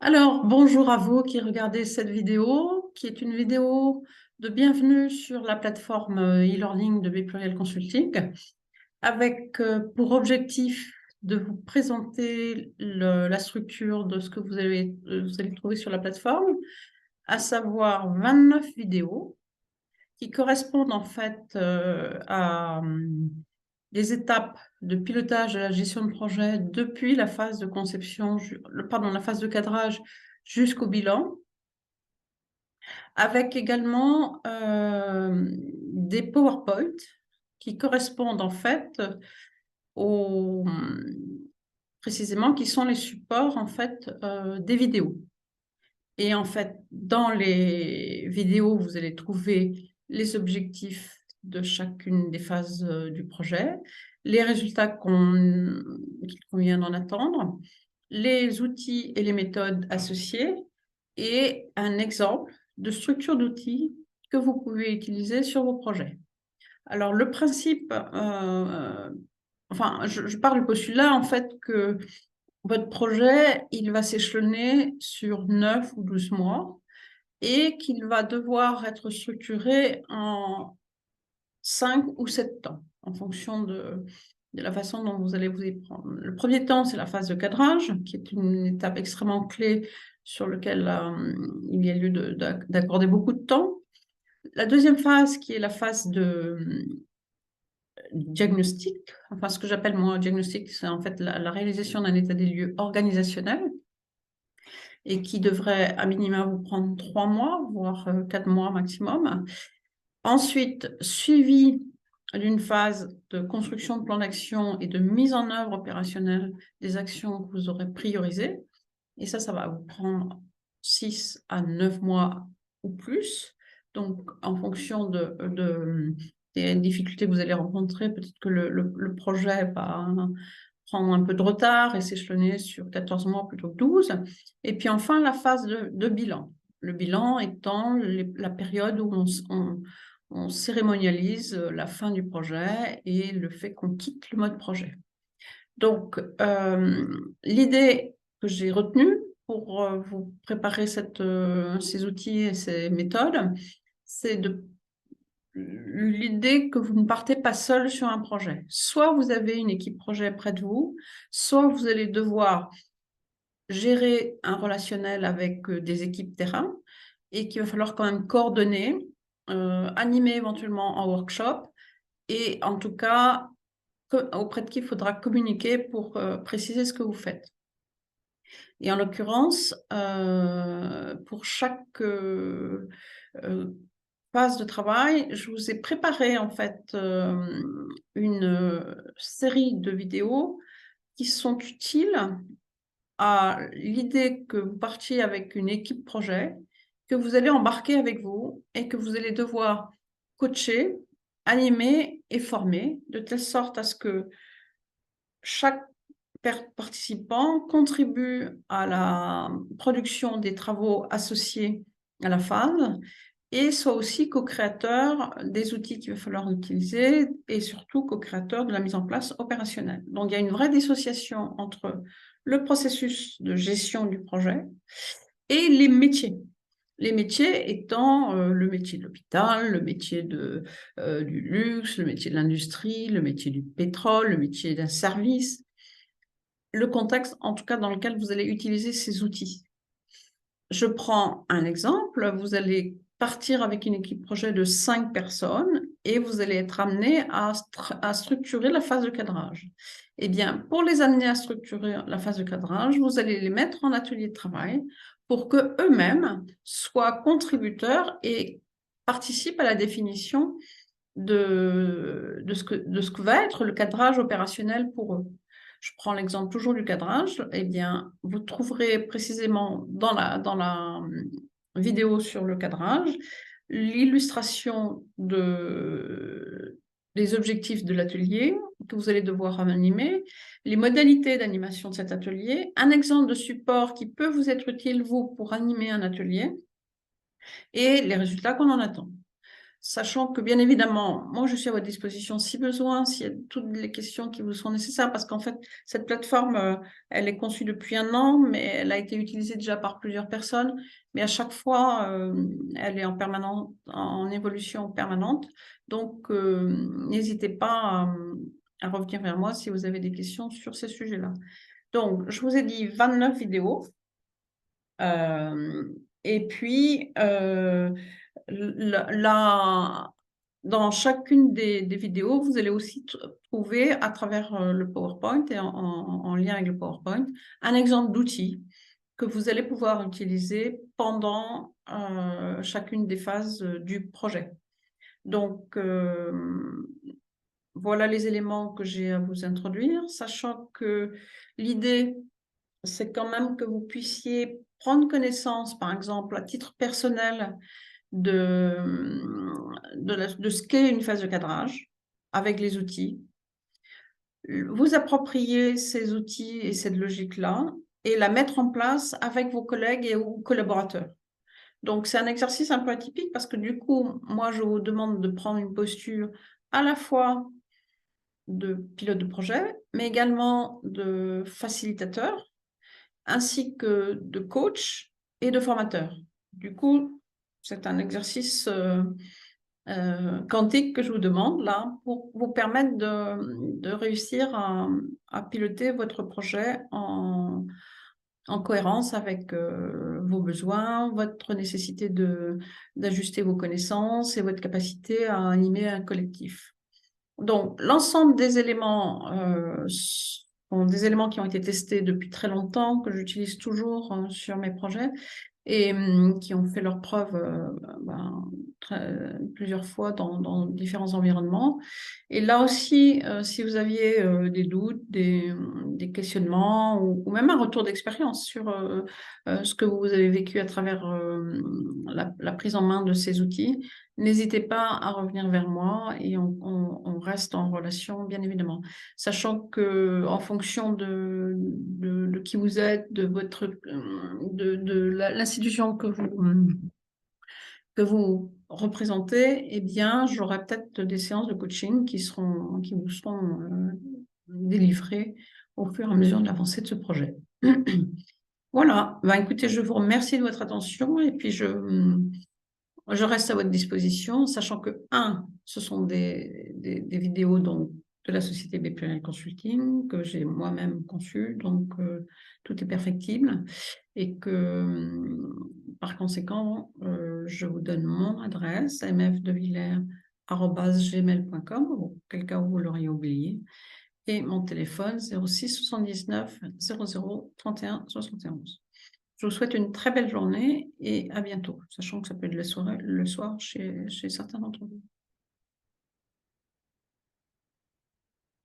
Alors, bonjour à vous qui regardez cette vidéo, qui est une vidéo de bienvenue sur la plateforme e-learning de Bplurial Consulting, avec pour objectif de vous présenter la structure de ce que vous allez trouver sur la plateforme, à savoir 29 vidéos qui correspondent en fait à des étapes de pilotage de la gestion de projet depuis la phase de conception, la phase de cadrage jusqu'au bilan, avec également des PowerPoint qui correspondent en fait aux, précisément, qui sont les supports en fait des vidéos. Et en fait, dans les vidéos, vous allez trouver les objectifs de chacune des phases du projet, les résultats qu'il convient d'en attendre, les outils et les méthodes associées et un exemple de structure d'outils que vous pouvez utiliser sur vos projets. Alors, le principe, je pars du postulat en fait que votre projet, il va s'échelonner sur 9 ou 12 mois et qu'il va devoir être structuré en 5 ou 7 temps, en fonction de la façon dont vous allez vous y prendre. Le premier temps, c'est la phase de cadrage, qui est une étape extrêmement clé sur laquelle il y a lieu d'accorder beaucoup de temps. La deuxième phase, qui est la phase de diagnostic, enfin ce que j'appelle moi diagnostic, c'est en fait la réalisation d'un état des lieux organisationnel et qui devrait à minima vous prendre 3 mois, voire 4 mois maximum. Ensuite, suivi d'une phase de construction de plan d'action et de mise en œuvre opérationnelle des actions que vous aurez priorisées. Et ça va vous prendre 6 à 9 mois ou plus. Donc, en fonction des difficultés que vous allez rencontrer, peut-être que le projet va prendre un peu de retard et s'échelonner sur 14 mois plutôt que 12. Et puis enfin, la phase de bilan. Le bilan étant la période où on cérémonialise la fin du projet et le fait qu'on quitte le mode projet. Donc, l'idée que j'ai retenue pour vous préparer ces outils et ces méthodes, c'est l'idée que vous ne partez pas seul sur un projet. Soit vous avez une équipe projet près de vous, soit vous allez devoir gérer un relationnel avec des équipes terrain et qu'il va falloir quand même coordonner, animer éventuellement en workshop et en tout cas auprès de qui il faudra communiquer pour préciser ce que vous faites. Et en l'occurrence, pour chaque phase de travail, je vous ai préparé en fait une série de vidéos qui sont utiles à l'idée que vous partiez avec une équipe projet, que vous allez embarquer avec vous et que vous allez devoir coacher, animer et former, de telle sorte à ce que chaque participant contribue à la production des travaux associés à la phase et soit aussi co-créateur des outils qu'il va falloir utiliser et surtout co-créateur de la mise en place opérationnelle. Donc, il y a une vraie dissociation entre le processus de gestion du projet et les métiers. Les métiers étant le métier de l'hôpital, le métier du luxe, le métier de l'industrie, le métier du pétrole, le métier d'un service, le contexte en tout cas dans lequel vous allez utiliser ces outils. Je prends un exemple, vous allez partir avec une équipe projet de 5 personnes et vous allez être amené à structurer la phase de cadrage. Eh bien, pour les amener à structurer la phase de cadrage, vous allez les mettre en atelier de travail pour qu'eux-mêmes soient contributeurs et participent à la définition de ce que va être le cadrage opérationnel pour eux. Je prends l'exemple toujours du cadrage. Eh bien, vous trouverez précisément dans la vidéo sur le cadrage l'illustration des objectifs de l'atelier que vous allez devoir animer, les modalités d'animation de cet atelier, un exemple de support qui peut vous être utile, vous, pour animer un atelier, et les résultats qu'on en attend. sachant que bien évidemment, moi je suis à votre disposition si besoin, s'il y a toutes les questions qui vous sont nécessaires, parce qu'en fait, cette plateforme, elle est conçue depuis 1 an, mais elle a été utilisée déjà par plusieurs personnes, mais à chaque fois, elle est en évolution permanente. Donc, n'hésitez pas à revenir vers moi si vous avez des questions sur ces sujets-là. Donc, je vous ai dit 29 vidéos. Et puis, dans chacune des vidéos, vous allez aussi trouver à travers le PowerPoint et en lien avec le PowerPoint, un exemple d'outil que vous allez pouvoir utiliser pendant chacune des phases du projet. Donc, voilà les éléments que j'ai à vous introduire, sachant que l'idée, c'est quand même que vous puissiez prendre connaissance, par exemple, à titre personnel, de ce qu'est une phase de cadrage avec les outils, vous approprier ces outils et cette logique-là et la mettre en place avec vos collègues et ou collaborateurs. Donc, c'est un exercice un peu atypique parce que du coup, moi, je vous demande de prendre une posture à la fois de pilote de projet, mais également de facilitateur, ainsi que de coach et de formateur. Du coup, c'est un exercice quantique que je vous demande là pour vous permettre de réussir à piloter votre projet en cohérence avec vos besoins, votre nécessité d'ajuster vos connaissances et votre capacité à animer un collectif. Donc, l'ensemble des éléments sont des éléments qui ont été testés depuis très longtemps, que j'utilise toujours sur mes projets et qui ont fait leurs preuves plusieurs fois dans différents environnements. Et là aussi, si vous aviez des doutes, des questionnements ou même un retour d'expérience sur ce que vous avez vécu à travers la prise en main de ces outils, n'hésitez pas à revenir vers moi et on reste en relation, bien évidemment. Sachant que en fonction de qui vous êtes, de l'institution que vous représentez, eh bien, j'aurai peut-être des séances de coaching qui vous seront délivrées au fur et à mesure de l'avancée de ce projet. Voilà. Ben, écoutez, je vous remercie de votre attention et puis je reste à votre disposition, sachant que, ce sont des vidéos donc, de la société BPL Consulting que j'ai moi-même conçues, donc tout est perfectible et que, par conséquent, je vous donne mon adresse, mfdevillers@gmail.com, auquel cas vous l'auriez oublié, et mon téléphone 06 79 00 31 71. Je vous souhaite une très belle journée et à bientôt, sachant que ça peut être le soir chez certains d'entre vous.